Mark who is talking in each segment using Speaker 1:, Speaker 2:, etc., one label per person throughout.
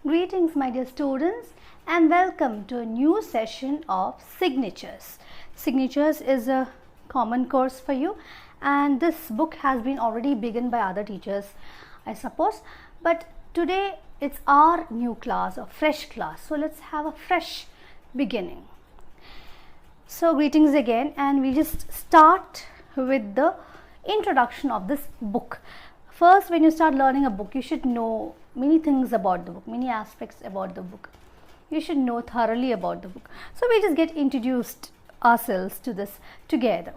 Speaker 1: Greetings, my dear students, and welcome to a new session of Signatures. Signatures is a common course for you, and this book has been already begun by other teachers, I suppose, but today it's our new class, a fresh class, so let's have a fresh beginning. So greetings again, and we just start with the introduction of this book. First, when you start learning a book, you should know many things about the book, many aspects about the book. You should know thoroughly about the book. So we just get introduced ourselves to this together.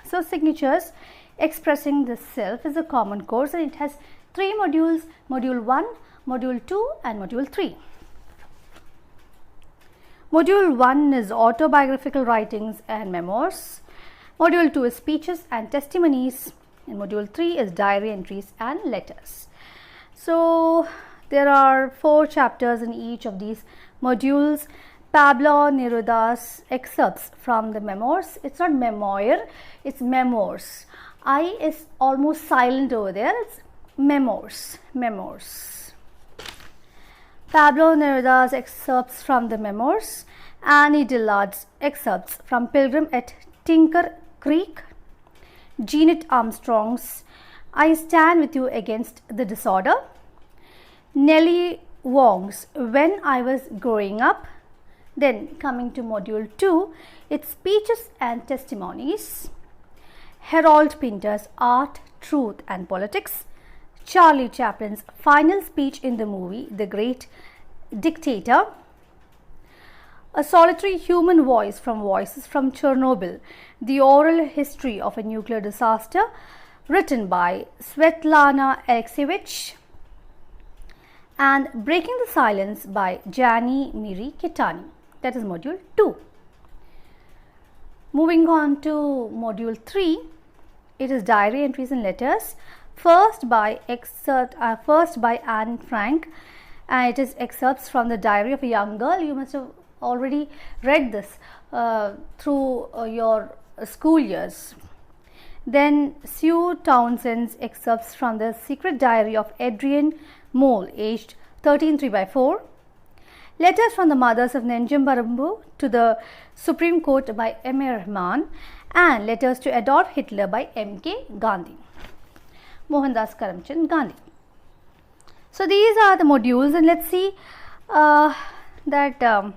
Speaker 1: So Signatures, Expressing the Self, is a common course, and it has 3 modules: Module 1, Module 2 and Module 3. Module 1 is Autobiographical Writings and Memoirs. Module 2 is Speeches and Testimonies. And Module 3 is Diary Entries and Letters. So there are 4 chapters in each of these modules. Pablo Neruda's excerpts from the memoirs. It's not memoir, it's memoirs. I is almost silent over there. It's memoirs. Pablo Neruda's excerpts from the memoirs. Annie Dillard's excerpts from Pilgrim at Tinker Creek. Jeanette Armstrong's I Stand With You Against the Disorder. Nellie Wong's When I Was Growing Up. Then coming to Module 2, it's Speeches and Testimonies. Harold Pinter's Art, Truth and Politics. Charlie Chaplin's final speech in the movie The Great Dictator. A Solitary Human Voice from Voices from Chernobyl, The Oral History of a Nuclear Disaster, written by Svetlana Alexievich. And Breaking the Silence by Gianni Miri Kitani. That is Module 2. Moving on to Module 3, it is Diary Entries and Letters, first by Anne Frank, and it is excerpts from the Diary of a Young Girl. You must have already read this through your school years. Then Sue Townsend's excerpts from the Secret Diary of Adrienne Mole, aged 13 3/4. Letters from the Mothers of Nenjambarambu to the Supreme Court by M.A. Rahman, and Letters to Adolf Hitler by M.K. Gandhi, Mohandas Karamchand Gandhi. So these are the modules, and let's see that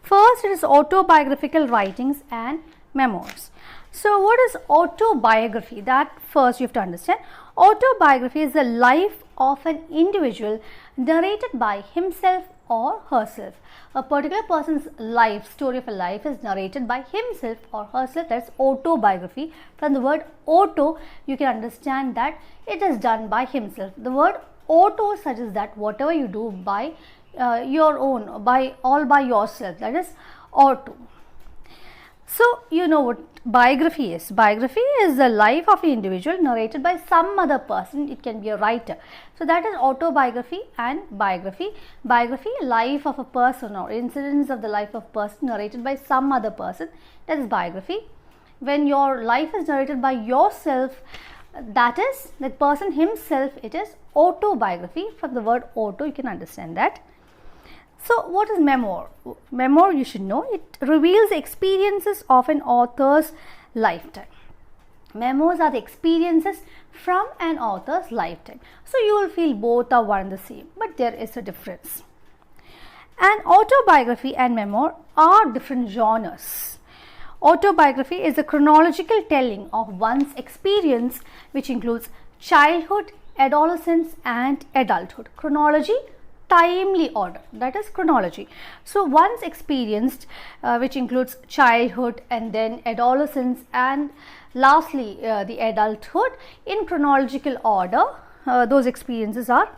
Speaker 1: first it is autobiographical writings and memoirs. So what is autobiography? That first you have to understand. Autobiography is the life of an individual narrated by himself or herself. A particular person's life, story of a life, is narrated by himself or herself. That's autobiography. From the word auto, you can understand that it is done by himself. The word auto suggests that whatever you do by your own, by yourself, that is auto. So you know what biography is. Biography is the life of an individual narrated by some other person. It can be a writer. So that is autobiography and biography. Biography, life of a person or incidents of the life of a person narrated by some other person. That is biography. When your life is narrated by yourself, that is that person himself, it is autobiography. From the word auto, you can understand that. So what is memoir? Memoir, you should know, it reveals the experiences of an author's lifetime. Memoirs are the experiences from an author's lifetime. So you will feel both are one and the same, but there is a difference. And autobiography and memoir are different genres. Autobiography is a chronological telling of one's experience, which includes childhood, adolescence and adulthood. Chronology, timely order, that is chronology. So one's experienced, which includes childhood and then adolescence and lastly the adulthood, in chronological order, those experiences are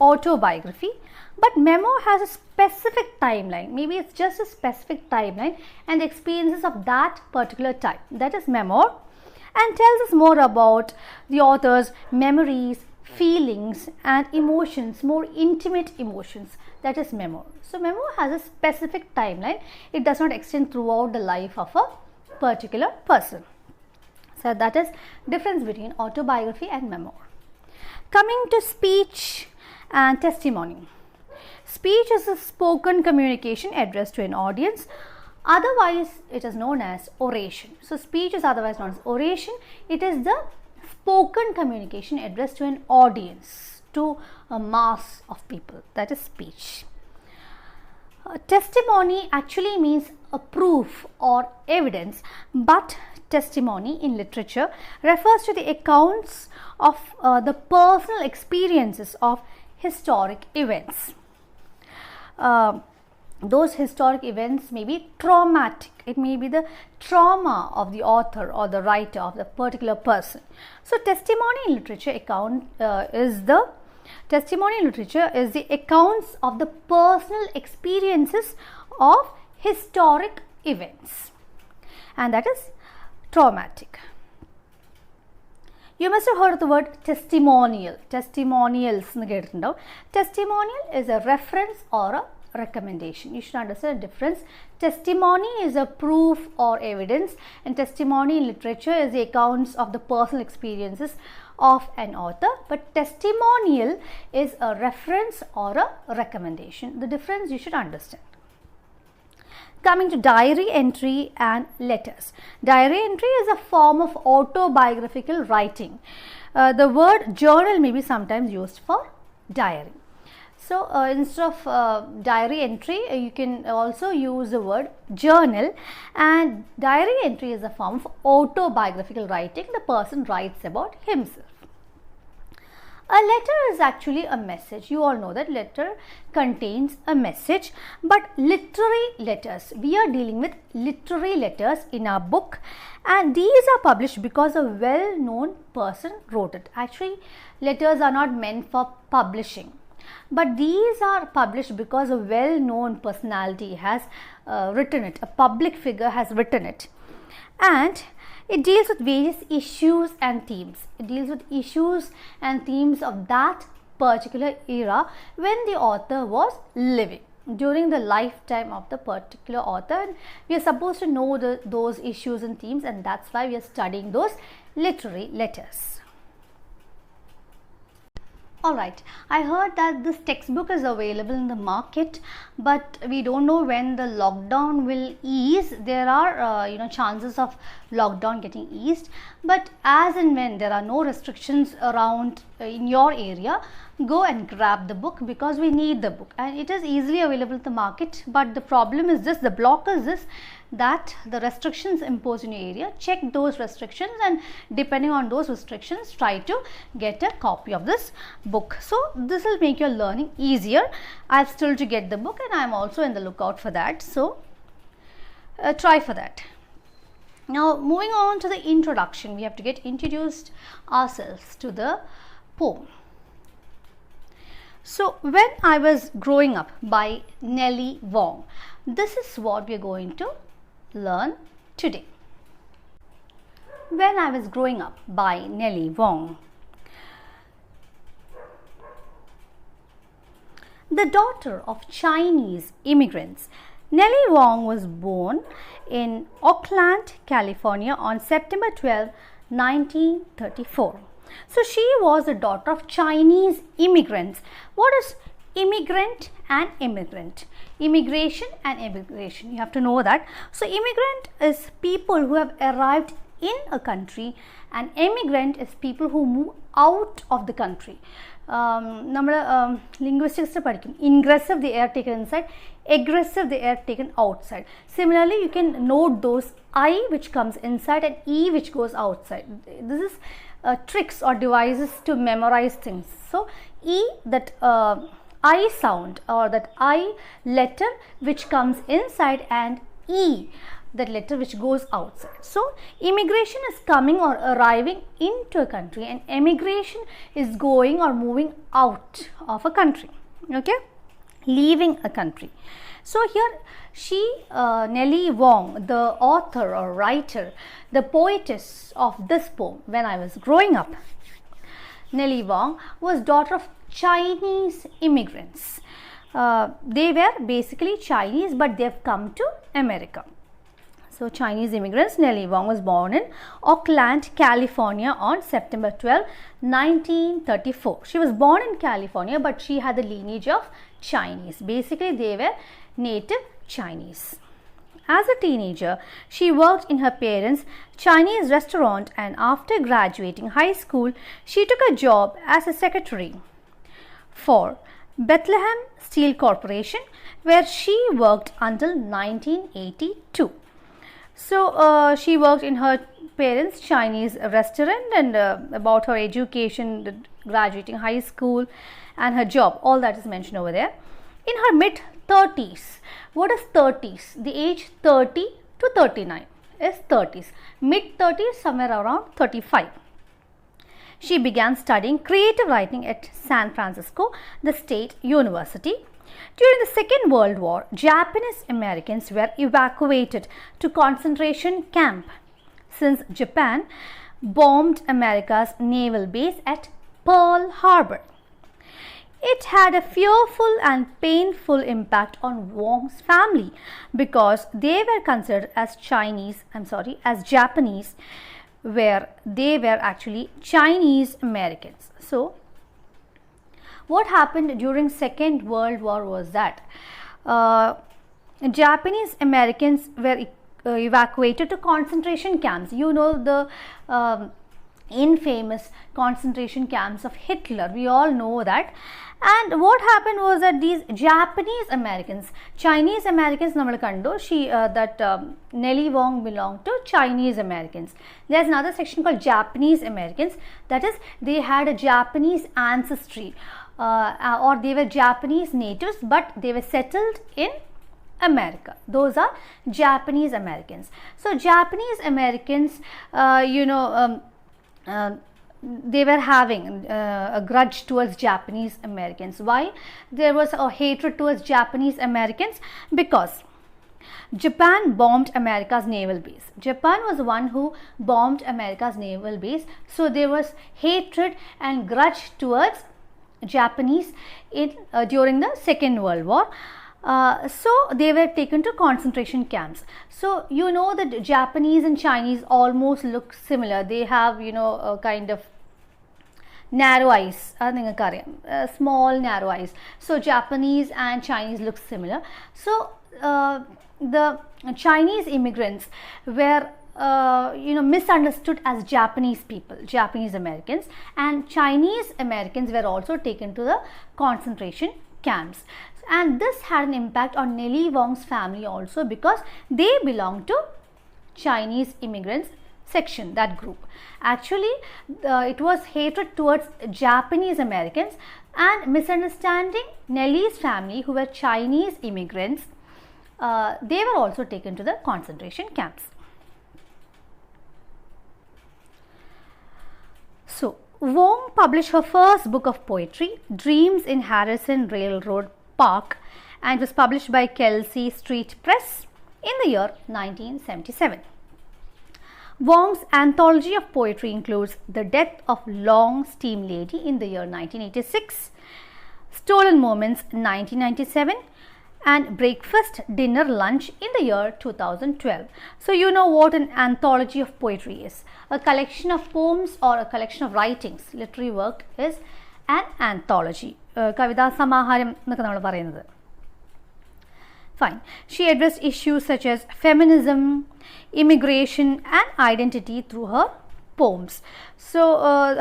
Speaker 1: autobiography. But memoir has a specific timeline. Maybe it's just a specific timeline and the experiences of that particular time. That is memoir, and tells us more about the author's memories, feelings and emotions, more intimate emotions. That is memoir. So memoir has a specific timeline. It does not extend throughout the life of a particular person. So that is difference between autobiography and memoir. Coming to speech and testimony. Speech is a spoken communication addressed to an audience. Otherwise, it is known as oration. So, speech is otherwise known as oration. It is the spoken communication addressed to an audience, to a mass of people. That is speech. Testimony actually means a proof or evidence, but testimony in literature refers to the accounts of the personal experiences of historic events. Those historic events may be traumatic. It may be the trauma of the author or the writer of the particular person. So, testimony in literature is the accounts of the personal experiences of historic events, and that is traumatic. You must have heard of the word testimonial. Testimonials. Testimonial is a reference or a recommendation. You should understand the difference. Testimony is a proof or evidence, and testimony in literature is the accounts of the personal experiences of an author, but testimonial is a reference or a recommendation. The difference you should understand. Coming to diary entry and letters. Diary entry is a form of autobiographical writing. The word journal may be sometimes used for diary. So, instead of diary entry, you can also use the word journal, and diary entry is a form of autobiographical writing. The person writes about himself. A letter is actually a message. You all know that letter contains a message, but literary letters, we are dealing with literary letters in our book, and these are published because a well-known person wrote it. Actually, letters are not meant for publishing, but these are published because a well-known personality has written it, a public figure has written it, and it deals with various issues and themes. It deals with issues and themes of that particular era when the author was living, during the lifetime of the particular author, and we are supposed to know those issues and themes, and that's why we are studying those literary letters. Alright, I heard that this textbook is available in the market, but we don't know when the lockdown will ease. There are chances of lockdown getting eased, but as and when there are no restrictions around in your area, go and grab the book, because we need the book, and it is easily available in the market. But the problem is this, the block is this, that the restrictions imposed in your area, check those restrictions, and depending on those restrictions, try to get a copy of this book. So this will make your learning easier. I have still to get the book, and I am also in the lookout for that, so try for that. Now, moving on to the introduction, we have to get introduced ourselves to the poem. So, When I Was Growing Up by Nellie Wong. This is what we are going to learn today. When I Was Growing Up by Nellie Wong. The daughter of Chinese immigrants, Nellie Wong was born in Oakland, California on September 12, 1934. So, she was the daughter of Chinese immigrants. What is immigrant and immigrant? Immigration and immigration, you have to know that. So, immigrant is people who have arrived in a country, and immigrant is people who move out of the country. Linguistics ingressive, the air taken inside, aggressive, the air taken outside. Similarly, you can note those I which comes inside and E which goes outside. This is tricks or devices to memorize things. So, E, that I sound or that I letter which comes inside, and E, that letter which goes outside. So, immigration is coming or arriving into a country, and emigration is going or moving out of a country, okay, leaving a country. So, here Nellie Wong, the author or writer, the poetess of this poem, When I Was Growing Up, Nellie Wong was daughter of Chinese immigrants. They were basically Chinese, but they have come to America. So, Chinese immigrants. Nellie Wong was born in Oakland, California on September 12, 1934. She was born in California, but she had the lineage of Chinese. Basically, they were native Chinese. As a teenager, she worked in her parents' Chinese restaurant, and after graduating high school, she took a job as a secretary for Bethlehem Steel Corporation, where she worked until 1982. So, she worked in her parents' Chinese restaurant, and about her education, graduating high school, and her job, all that is mentioned over there. In her mid 30s, what is 30s? The age 30 to 39 is 30s. Mid 30s, somewhere around 35. She began studying creative writing at San Francisco, the State University. During the Second World War, Japanese Americans were evacuated to concentration camp since Japan bombed America's naval base at Pearl Harbor. It had a fearful and painful impact on Wong's family because they were considered as Japanese, where they were actually Chinese Americans. So, what happened during Second World War was that Japanese Americans were evacuated to concentration camps. You know the infamous concentration camps of Hitler. We all know that. And what happened was that these Japanese Americans, Chinese Americans, Nellie Wong belonged to Chinese Americans. There's another section called Japanese Americans, that is, they had a Japanese ancestry or they were Japanese natives, but they were settled in America. Those are Japanese Americans. So, Japanese Americans, they were having a grudge towards Japanese Americans. Why? There was a hatred towards Japanese Americans because Japan bombed America's naval base. Japan was the one who bombed America's naval base. So, there was hatred and grudge towards Japanese during the Second World War. So, they were taken to concentration camps. So, you know that Japanese and Chinese almost look similar. They have, a kind of narrow eyes, small narrow eyes. So, Japanese and Chinese look similar. So, the Chinese immigrants were misunderstood as Japanese people, Japanese Americans, and Chinese Americans were also taken to the concentration camps. And this had an impact on Nellie Wong's family also because they belonged to Chinese immigrants section, that group. Actually, it was hatred towards Japanese Americans and misunderstanding Nellie's family, who were Chinese immigrants. They were also taken to the concentration camps. So, Wong published her first book of poetry, Dreams in Harrison Railroad Park, and was published by Kelsey Street Press in the year 1977. Wong's anthology of poetry includes The Death of Long Steam Lady in the year 1986, Stolen Moments 1997, and Breakfast, Dinner, Lunch in the year 2012. So, you know what an anthology of poetry is. A collection of poems or a collection of writings, literary work is an anthology. Kavida Samaharam എന്നൊക്കെ നമ്മൾ പറയുന്നത്. Fine. She addressed issues such as feminism, immigration and identity through her poems. So,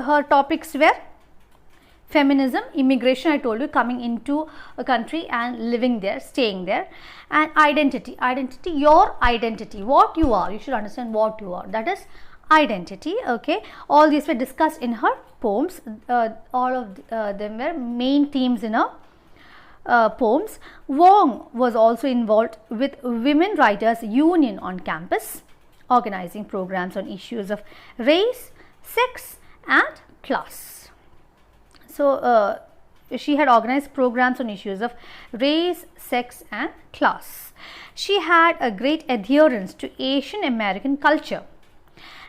Speaker 1: her topics were feminism, immigration, I told you, coming into a country and living there, staying there, and identity, your identity, what you are, you should understand what you are, that is identity. Okay, all these were discussed in her poems. All of them were main themes in her poems. Wong was also involved with Women Writers Union on campus, organizing programs on issues of race, sex and class. So, she had organized programs on issues of race, sex and class. She had a great adherence to Asian American culture,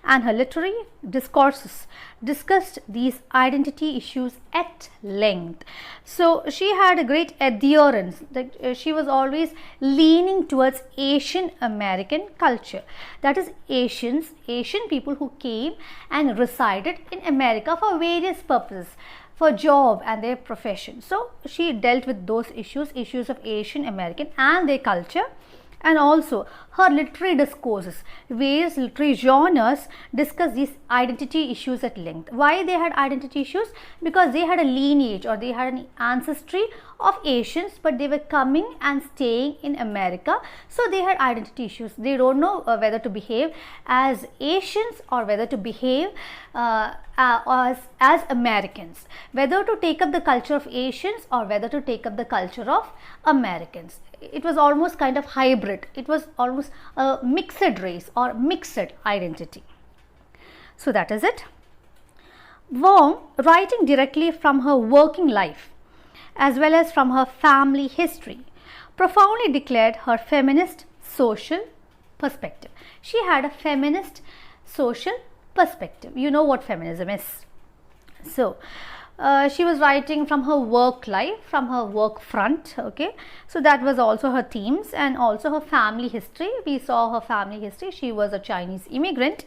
Speaker 1: and her literary discourses discussed these identity issues at length. So, she had a great adherence, that she was always leaning towards Asian American culture, that is Asian people who came and resided in America for various purposes. for job and their profession. So she dealt with those issues of Asian American and their culture. And also her literary discourses, various literary genres discuss these identity issues at length. Why they had identity issues? Because they had a lineage or they had an ancestry of Asians, but they were coming and staying in America. So they had identity issues. They don't know whether to behave as Asians or whether to behave as Americans, whether to take up the culture of Asians or whether to take up the culture of Americans. It was almost kind of hybrid. It was almost a mixed race or mixed identity. So that is it. Wong, writing directly from her working life as well as from her family history, profoundly declared her feminist social perspective. She had a feminist social perspective. You know what feminism is. So she was writing from her work life, from her work front. Okay, so that was also her themes, and also her family history. We saw her family history. She was a Chinese immigrant.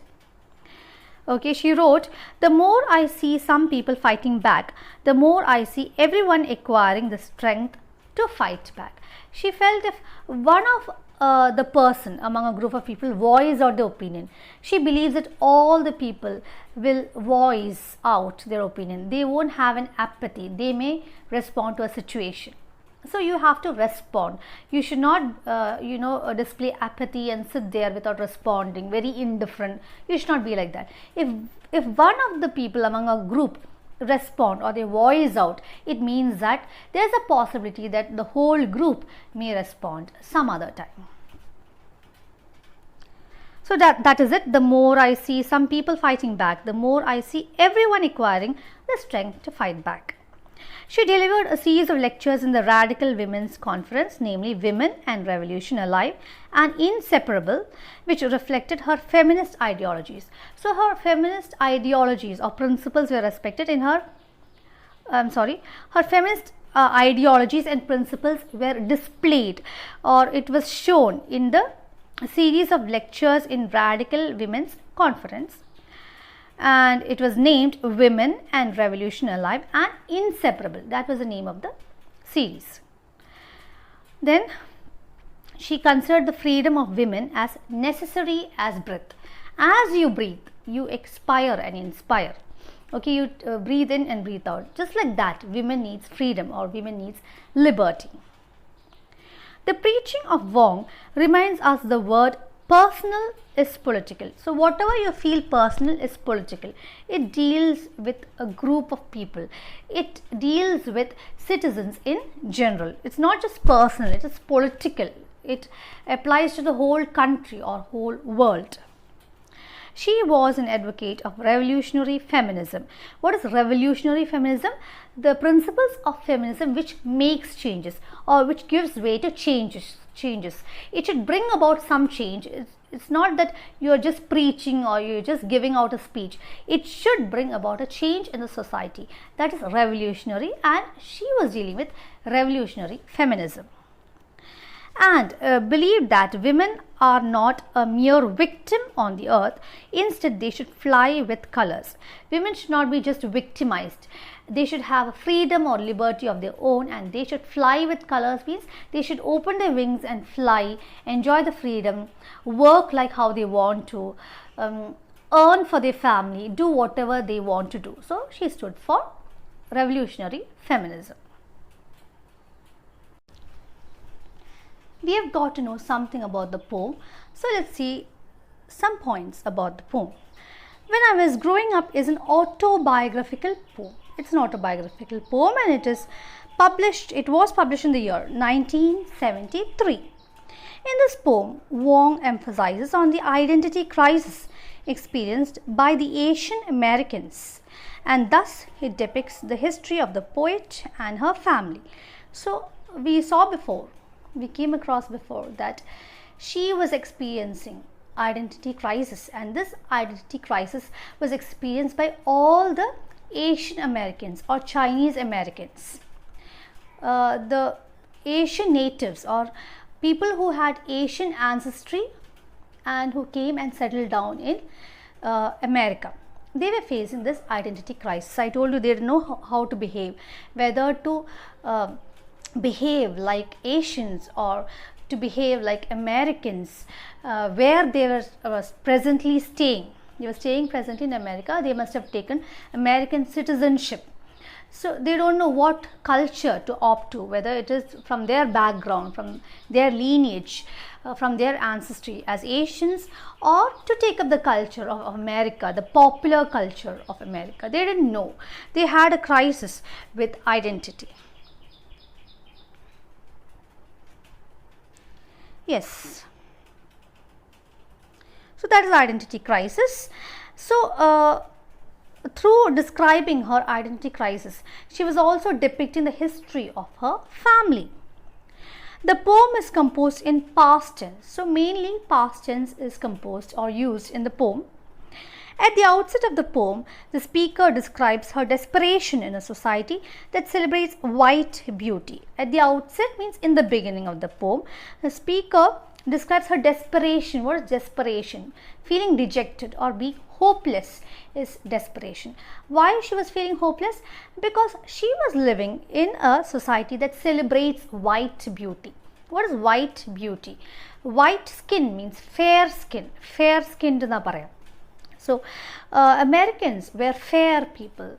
Speaker 1: Okay, she wrote, "The more I see some people fighting back, the more I see everyone acquiring the strength to fight back." She felt if one of the person among a group of people voice out the opinion, she believes that all the people will voice out their opinion. They won't have an apathy. They may respond to a situation. So you have to respond. You should not display apathy and sit there without responding, very indifferent. You should not be like that. If one of the people among a group respond or they voice out, it means that there's a possibility that the whole group may respond some other time. So that is it. The more I see some people fighting back, the more I see everyone acquiring the strength to fight back. She delivered a series of lectures in the Radical Women's Conference, namely Women and Revolution Alive and Inseparable, which reflected her feminist ideologies. So her feminist ideologies or principles were respected in her, her feminist ideologies and principles were displayed, or it was shown in the series of lectures in Radical Women's Conference. And it was named Women and Revolution Alive and Inseparable. That was the name of the series. Then she considered the freedom of women as necessary as breath. As you breathe, you expire and inspire. Okay, you breathe in and breathe out. Just like that, women needs freedom or women needs liberty. The preaching of Wong reminds us the word personal is political. So whatever you feel personal is political. It deals with a group of people. It deals with citizens in general. It's not just personal, it is political. It applies to the whole country or whole world. She was an advocate of revolutionary feminism. What is revolutionary feminism? The principles of feminism which makes changes or which gives way to changes. It should bring about some change. It's not that you're just preaching or you're just giving out a speech. It should bring about a change in the society. That is revolutionary, and she was dealing with revolutionary feminism. And believed that women are not a mere victim on the earth. Instead, they should fly with colors. Women should not be just victimized. They should have freedom or liberty of their own, and they should fly with colors. Means they should open their wings and fly, enjoy the freedom, work like how they want to, earn for their family, do whatever they want to do. So she stood for revolutionary feminism. We have got to know something about the poem. So let's see some points about the poem. When I Was Growing Up is an autobiographical poem. It's an autobiographical poem, and it was published in the year 1973. In this poem, Wong emphasizes on the identity crisis experienced by the Asian Americans, and thus it depicts the history of the poet and her family. So we came across before that she was experiencing identity crisis, and this identity crisis was experienced by all the Asian Americans or Chinese Americans, the Asian natives or people who had Asian ancestry and who came and settled down in America. they were facing this identity crisis. I told you they didn't know how to behave, whether to behave like Asians or to behave like Americans, where they were presently staying. They were staying presently in America. They must have taken American citizenship. So they don't know what culture to opt to, whether it is from their background, from their lineage, from their ancestry as Asians, or to take up the culture of America, the popular culture of America. They didn't know. They had a crisis with identity. Yes. So that is identity crisis. So through describing her identity crisis, she was also depicting the history of her family. The poem is composed in past tense. So mainly past tense is composed or used in the poem. At the outset of the poem, the speaker describes her desperation in a society that celebrates white beauty. At the outset means in the beginning of the poem, the speaker describes her desperation. What is desperation? Feeling dejected or being hopeless is desperation. Why she was feeling hopeless? Because she was living in a society that celebrates white beauty. What is white beauty? White skin means fair skin. Fair skinned enna parayam. So Americans were fair people.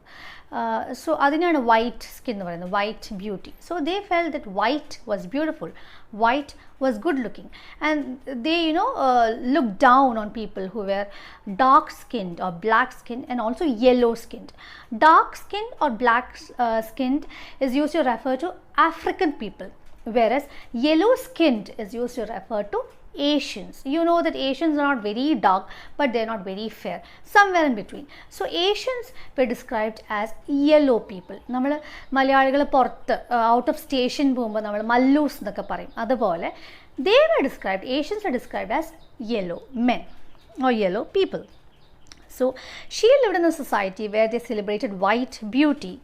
Speaker 1: So adinana white skin, white beauty. So they felt that white was beautiful, white was good looking, and they looked down on people who were dark skinned or black skinned and also yellow skinned. Dark skinned or black skinned is used to refer to African people, whereas yellow skinned is used to refer to Asians. You know that Asians are not very dark, but they are not very fair, somewhere in between. So Asians were described as yellow people. നമ്മൾ മലയാളികൾ പുറത്ത് out of station പോകുമ്പോൾ നമ്മൾ മല്ലൂസ് എന്നൊക്കെ പറയും. അതുപോലെ they were described, Asians were described as yellow men or yellow people. So she lived in a society where they celebrated white beauty.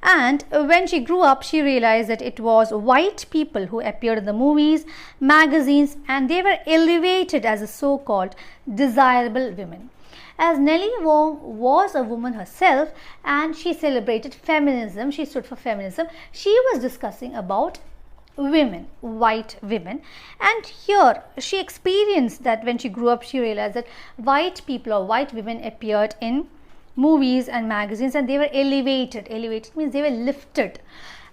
Speaker 1: And when she grew up, she realized that it was white people who appeared in the movies, magazines, and they were elevated as a so-called desirable women. As Nellie Wong was a woman herself and she celebrated feminism, she stood for feminism, she was discussing about women, white women. And here she experienced that when she grew up, she realized that white people or white women appeared in movies and magazines and they were elevated. Elevated means they were lifted.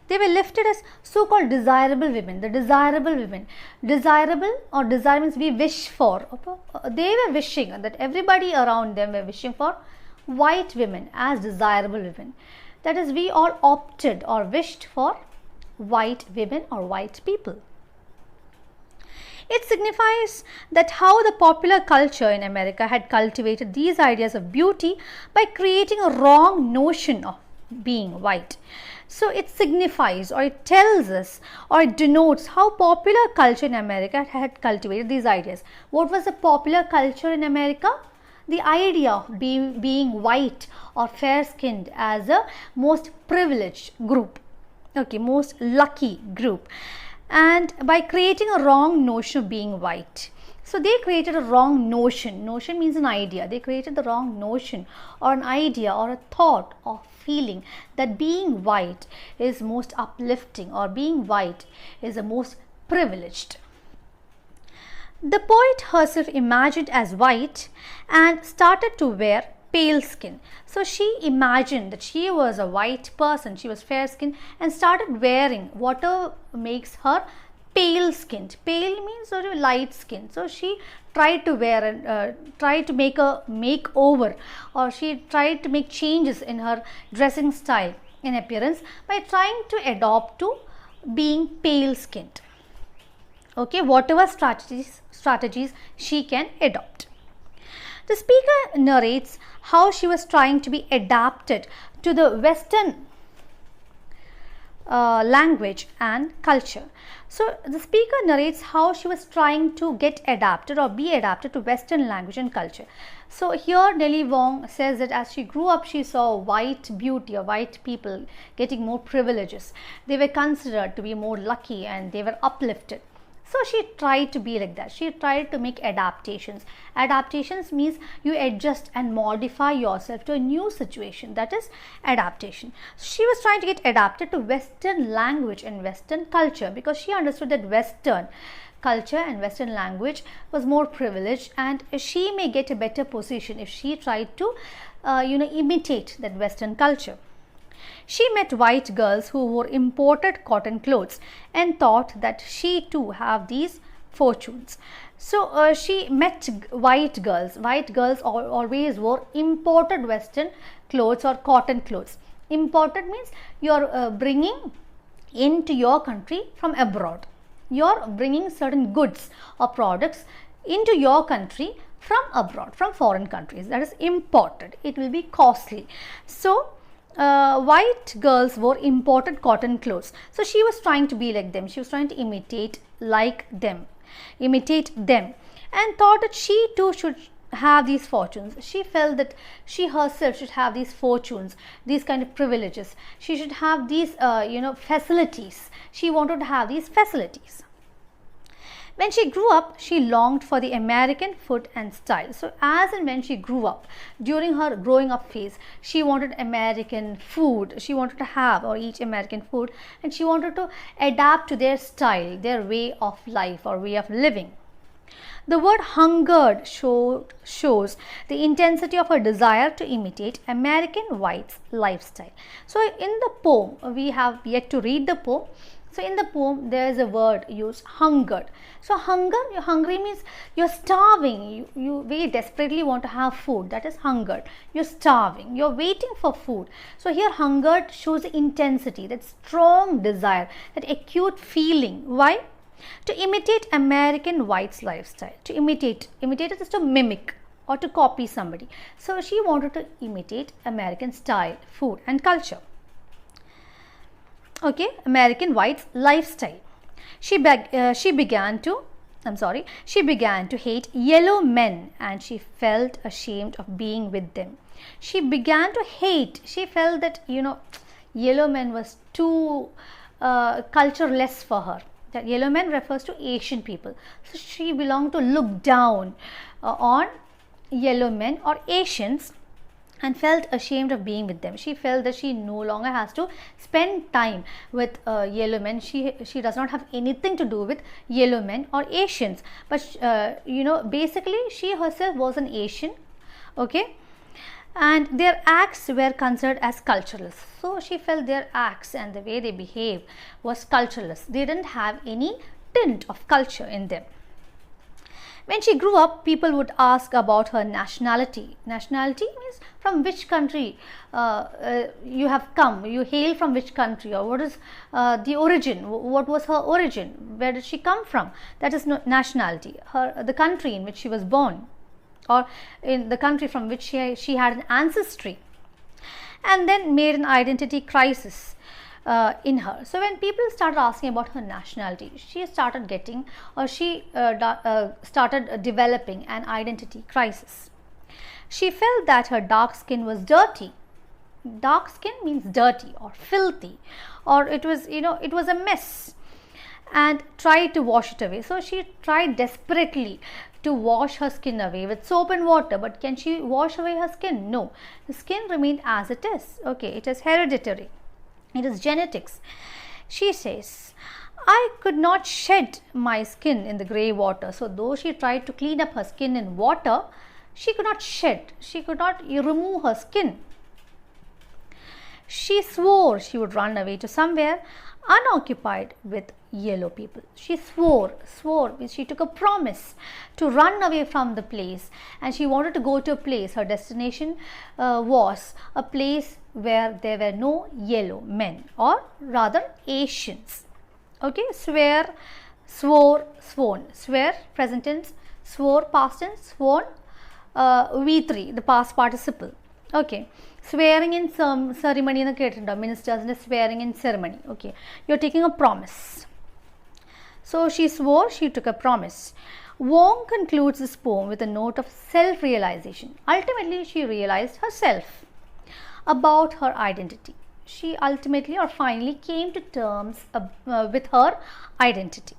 Speaker 1: They were lifted as so-called desirable women. The desirable women. Desirable or desire means we wish for. They were wishing, that everybody around them were wishing for white women as desirable women. That is, we all opted or wished for white women or white people. It signifies that how the popular culture in America had cultivated these ideas of beauty by creating a wrong notion of being white. So it signifies or it tells us or it denotes how popular culture in America had cultivated these ideas. What was the popular culture in America? The idea of being white or fair skinned as a most privileged group. Okay, most lucky group. And by creating a wrong notion of being white. So they created a wrong notion. Notion means an idea. They created the wrong notion or an idea or a thought or feeling that being white is most uplifting or being white is the most privileged. The poet herself imagined as white and started to wear pale skin. So she imagined that she was a white person, she was fair skinned and started wearing whatever makes her pale skinned. Pale means sort of light skin. So she tried to wear and tried to make a makeover, or she tried to make changes in her dressing style and appearance by trying to adopt to being pale skinned. Okay, whatever strategies she can adopt. The speaker narrates how she was trying to be adapted to the Western language and culture. So the speaker narrates how she was trying to get adapted or be adapted to Western language and culture. So here Nellie Wong says that as she grew up, she saw white beauty or white people getting more privileges. They were considered to be more lucky and they were uplifted. So she tried to be like that. She tried to make adaptations. Adaptations means you adjust and modify yourself to a new situation. That is adaptation. She was trying to get adapted to Western language and Western culture, because she understood that Western culture and Western language was more privileged, and she may get a better position if she tried to imitate that Western culture. She met white girls who wore imported cotton clothes and thought that she too have these fortunes. So she met white girls. White girls always wore imported Western clothes or cotton clothes. Imported means you are bringing into your country from abroad. You are bringing certain goods or products into your country from abroad, from foreign countries. That is imported. It will be costly. So white girls wore imported cotton clothes. So she was trying to be like them. She was trying to imitate them, and thought that she too should have these fortunes. She felt that she herself should have these fortunes, these kind of privileges. She should have these facilities. She wanted to have these facilities. When she grew up, she longed for the American food and style. So as and when she grew up, during her growing up phase, she wanted American food. She wanted to have or eat American food, and she wanted to adapt to their style, their way of life or way of living. The word hungered shows the intensity of her desire to imitate American whites' lifestyle. So in the poem, we have yet to read the poem. So in the poem, there is a word used, hungered. So you're hungry means you're starving. You very desperately want to have food. That is hungered. You're starving. You're waiting for food. So here hungered shows the intensity, that strong desire, that acute feeling. Why? To imitate American whites' lifestyle. To imitate is to mimic or to copy somebody. So she wanted to imitate American style, food and culture. Okay, American whites' lifestyle. She began to hate yellow men, and she felt ashamed of being with them. She began to hate. She felt that yellow men was too cultureless for her. That yellow men refers to Asian people. So she belonged to look down on yellow men or Asians, and felt ashamed of being with them. She felt that she no longer has to spend time with yellow men. She does not have anything to do with yellow men or Asians. But basically she herself was an Asian, okay, and their acts were considered as cultureless. So she felt their acts and the way they behaved was cultureless. They didn't have any tint of culture in them. When she grew up, people would ask about her nationality. Nationality means from which country you have come, you hail from which country, or what is the origin, what was her origin, where did she come from. That is nationality, the country in which she was born, or in the country from which she had an ancestry. And then made an identity crisis in her. So when people started asking about her nationality, she started getting, or she started developing an identity crisis. She felt that her dark skin was dirty. Dark skin means dirty or filthy, or it was a mess, and tried to wash it away. So she tried desperately to wash her skin away with soap and water, but can she wash away her skin? No, the skin remained as it is. Okay, it is hereditary. It is genetics. She says, I could not shed my skin in the grey water. So though she tried to clean up her skin in water, she could not shed. She could not remove her skin. She swore she would run away to somewhere unoccupied with yellow people. She swore, she took a promise to run away from the place, and she wanted to go to a place. Her destination was a place where there were no yellow men, or rather Asians. Okay, swear, swore, sworn. Swear, present tense; swore, past tense; sworn, V3, the past participle. Okay, swearing in some ceremony in the ministers, swearing in ceremony. Okay, you're taking a promise. So she swore, she took a promise. Wong concludes this poem with a note of self-realization. Ultimately, she realized herself about her identity. She ultimately or finally came to terms with her identity.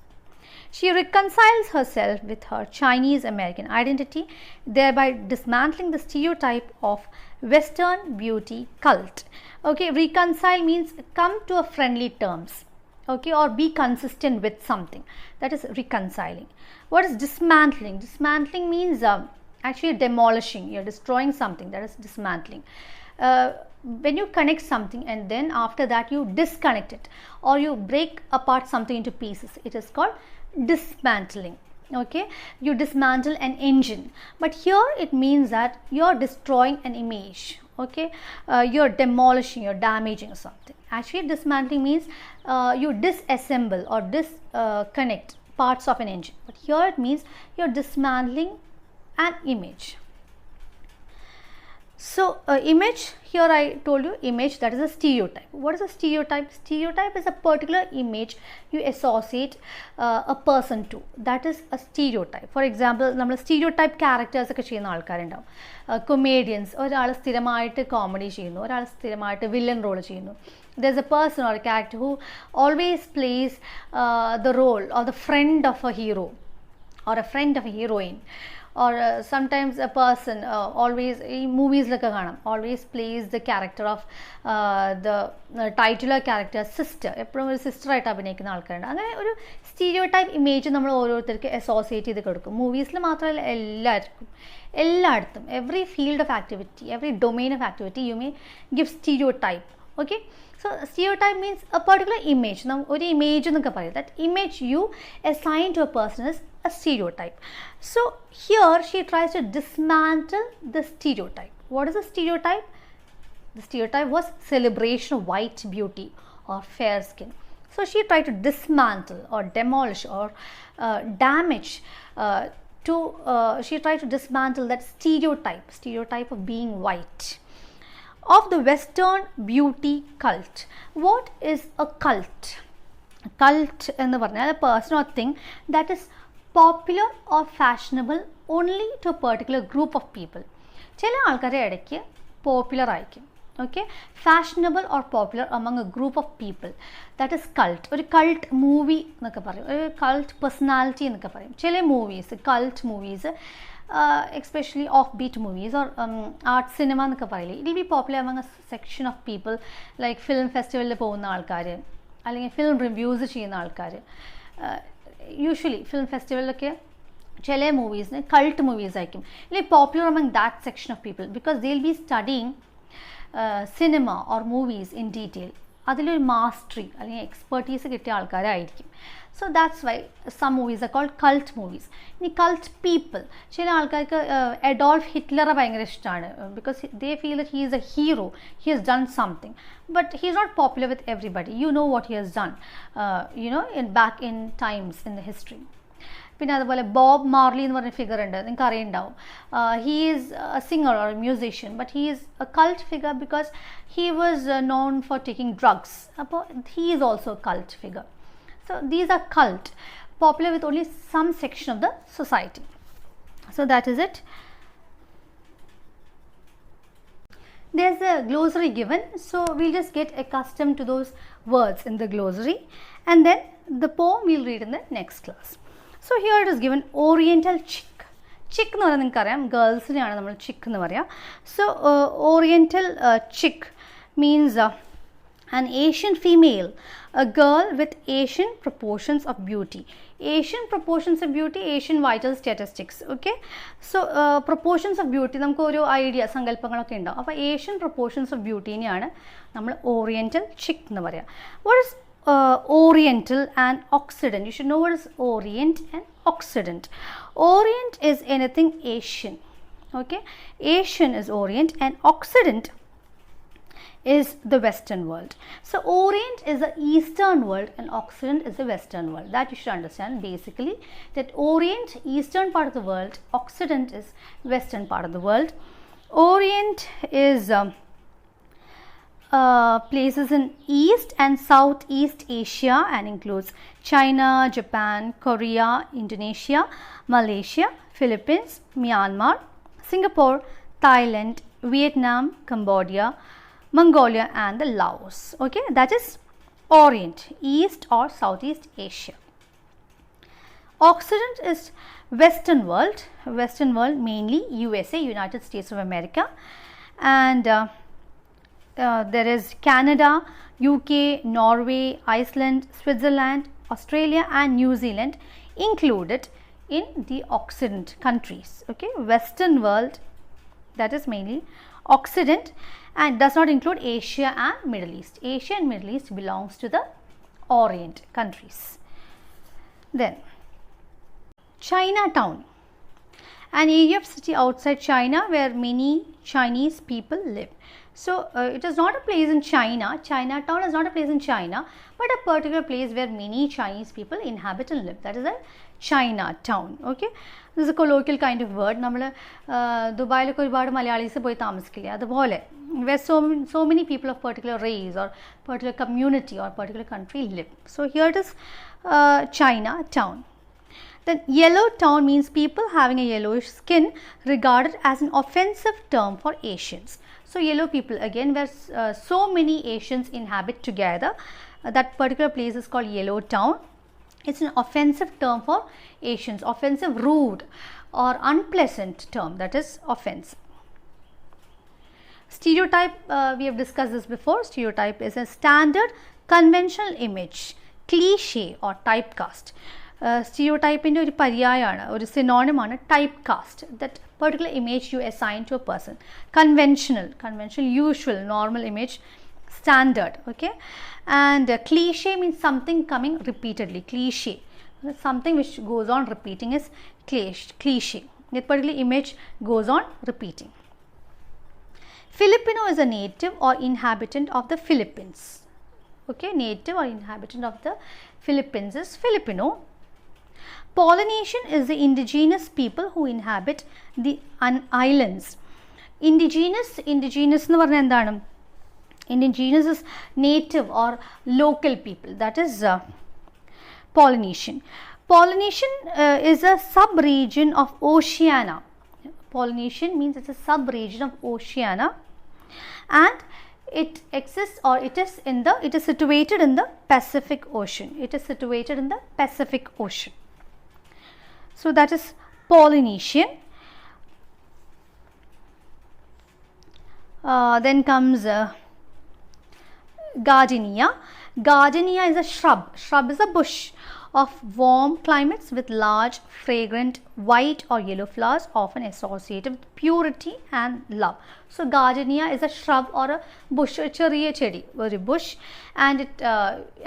Speaker 1: She reconciles herself with her Chinese American identity, thereby dismantling the stereotype of Western beauty cult. Okay, reconcile means come to a friendly terms, okay, or be consistent with something. That is reconciling. What is dismantling? Dismantling means actually demolishing. You're destroying something. That is dismantling. When you connect something and then after that you disconnect it or you break apart something into pieces, it is called dismantling. Okay, you dismantle an engine, but here it means that you're destroying an image. Okay, you're demolishing, you're damaging something. Actually, dismantling means you disassemble or disconnect parts of an engine, but here it means you're dismantling an image. So, image, here I told you image, that is a stereotype. What is a stereotype? Stereotype is a particular image you associate a person to. That is a stereotype. For example, നമ്മൾ stereotype characters ഒക്കെ ചെയ്യുന്ന ആൾക്കാരുണ്ടാവും. Comedians, ഒരാൾ സ്ഥിരമായിട്ട് comedy ചെയ്യുന്നു, ഒരാൾ സ്ഥിരമായിട്ട് villain role ചെയ്യുന്നു. There's a person or a character who always plays the role or the friend of a hero or a friend of a heroine. Or sometimes a person always in movies like always plays the character of the titular character sister. എപ്പോഴും ഒരു sister ആയിട്ട് അഭിനയിക്കുന്ന ആൾക്കാരുണ്ട്. അങ്ങനെ ഒരു stereotype image നമ്മൾ ഓരോരുത്തർക്ക് associate ചെയ്ത് കൊടുക്കും. മൂവീസിൽ മാത്രമല്ല, എല്ലായിടത്തും every field of activity, every domain of activity you may give stereotype. Okay, so stereotype means a particular image. Now ഒരു image എന്നൊക്കെ പറയും. That image you assign to a person is a stereotype. So here she tries to dismantle the stereotype. What is a stereotype? The stereotype was celebration of white beauty or fair skin. So she tried to dismantle or demolish or damage she tried to dismantle that stereotype of being white, of the Western beauty cult. What is a cult? Cult എന്ന് പറഞ്ഞാൽ a person or thing that is popular or fashionable only to a particular group of people. ചില ആൾക്കാരുടെ ഇടയ്ക്ക് popular ആയിരിക്കും. Okay, fashionable or popular among a group of people. That is cult. ഒരു cult movie എന്നൊക്കെ പറയും, ഒരു cult personality എന്നൊക്കെ പറയും. ചില movies, cult movies, especially offbeat movies or art cinema എന്നൊക്കെ പറയില്ലേ, it will be popular among a section of people, like film festivalൽ പോകുന്ന ആൾക്കാർ അല്ലെങ്കിൽ ഫിലിം റിവ്യൂസ് ചെയ്യുന്ന ആൾക്കാർ. യൂഷ്വലി ഫിലിം ഫെസ്റ്റിവലിലൊക്കെ ചില മൂവീസിന് കൾട്ട് മൂവീസ് ആയിരിക്കും, അല്ലെങ്കിൽ popular among that section of people because they will be studying cinema or movies in detail. അതിലൊരു mastery അല്ലെങ്കിൽ എക്സ്പെർട്ടീസ് കിട്ടിയ ആൾക്കാരായിരിക്കും. So that's why some movies are called cult movies. ഇനി cult people, ചില ആൾക്കാർക്ക് Adolf ഹിറ്റ്ലറെ ഭയങ്കര ഇഷ്ടമാണ് because they feel that he is a hero, he has done something, but he is not popular with everybody. You know what he has done, back in times in the history. പിന്നെ അതുപോലെ Bob Marley എന്ന് പറഞ്ഞ figure ഉണ്ട്, നിങ്ങൾക്ക് അറിയുണ്ടാവും. He is a singer or a musician, but he is a cult figure because he was known for taking drugs. അപ്പോൾ he is also a cult figure. So these are cult, popular with only some section of the society. So that is it. There's a glossary given, so we'll just get accustomed to those words in the glossary, and then the poem we'll read in the next class. So here it is given Oriental chick. Chick എന്ന് പറഞ്ഞാൽ നിങ്ങൾക്കറിയാം, ഗേൾസിനെയാണ് നമ്മൾ ചിക്ക് എന്ന് പറയാം. So Oriental chick means an Asian female, a girl with Asian proportions of beauty. Asian proportions of beauty, Asian vital statistics. Okay, so proportions of beauty നമുക്ക് ഒരു idea, സങ്കല്പങ്ങളൊക്കെ ഉണ്ടാവും. അപ്പോൾ ഏഷ്യൻ proportions of beautyനെയാണ് നമ്മൾ ഓറിയന്റൽ ചിക്ക് എന്ന് പറയാം. What is Oriental and Occident? You should know what is Orient and Occident. Orient is anything Asian. Okay, Asian is Orient and Occident is the Western world. So Orient is the Eastern world and Occident is the Western world. That you should understand basically, that Orient, Eastern part of the world, Occident is Western part of the world. Orient is places in East and Southeast Asia and includes China, Japan, Korea, Indonesia, Malaysia, Philippines, Myanmar, Singapore, Thailand, Vietnam, Cambodia, Mongolia and the Laos. Okay, that is Orient, East or Southeast Asia. Occident is Western world, mainly USA, United States of America, and there is Canada, UK, Norway, Iceland, Switzerland, Australia and New Zealand included in the Occident countries. Okay, Western world, that is mainly Occident, and does not include Asia and Middle East. Asia and Middle East belongs to the Orient countries. Then Chinatown, an area of city outside China where many Chinese people live. So it is not a place in China. Chinatown is not a place in China, but a particular place where many Chinese people inhabit and live. That is a Chinatown. Okay, this is a colloquial kind of word. നമ്മൾ ദുബായിലൊക്കെ ഒരുപാട് മലയാളീസ് പോയി താമസിക്കില്ല, അതുപോലെ where so many people of particular race or particular community or particular country live. So here it is Chinatown. Then yellow town means people having a yellowish skin, regarded as an offensive term for Asians. So yellow people, again, where so many Asians inhabit together, that particular place is called yellow town. It's an offensive term for Asians, offensive, rude or unpleasant term, that is offensive. Stereotype, we have discussed this before. Stereotype is a standard conventional image, cliche or typecast. Stereotype in ഒരു പര്യായമാണ്, ഒരു synonym ആണ് typecast, that particular image you assign to a person. Conventional, usual, normal image, standard. Okay, and cliche means something coming repeatedly. Cliche, something which goes on repeating, is cliche. That particular image goes on repeating. Filipino is a native or inhabitant of the Philippines. Okay, native or inhabitant of the Philippines is Filipino. Polynesian is the indigenous people who inhabit the islands. Indigenous എന്ന് പറഞ്ഞാൽ എന്താണ്? Indigenous is native or local people, that is Polynesian. Polynesian is a sub-region of Oceania. Polynesian means it's a sub-region of Oceania, and it exists, or it is situated in the Pacific Ocean. It is situated in the Pacific Ocean. So that is Polynesian. Then comes Gardenia. Gardenia is a shrub. Shrub is a bush of warm climates with large, fragrant, white or yellow flowers, often associated with purity and love. So Gardenia is a shrub or a bush, a ചെറിയ ചെടി, ഒരു bush, and it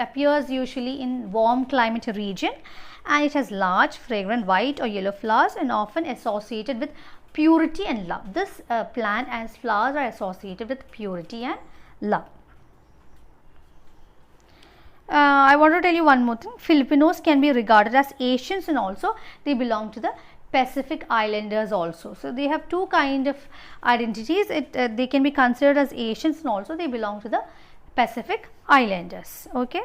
Speaker 1: appears usually in warm climate region, and it has large, fragrant, white or yellow flowers and often associated with purity and love. This plant and its flowers are associated with purity and love. I want to tell you one more thing. Filipinos can be regarded as Asians, and also they belong to the Pacific Islanders also. So they have two kind of identities. They can be considered as Asians, and also they belong to the Pacific Islanders. Okay,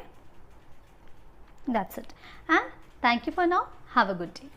Speaker 1: that's it. And thank you for now. Have a good day.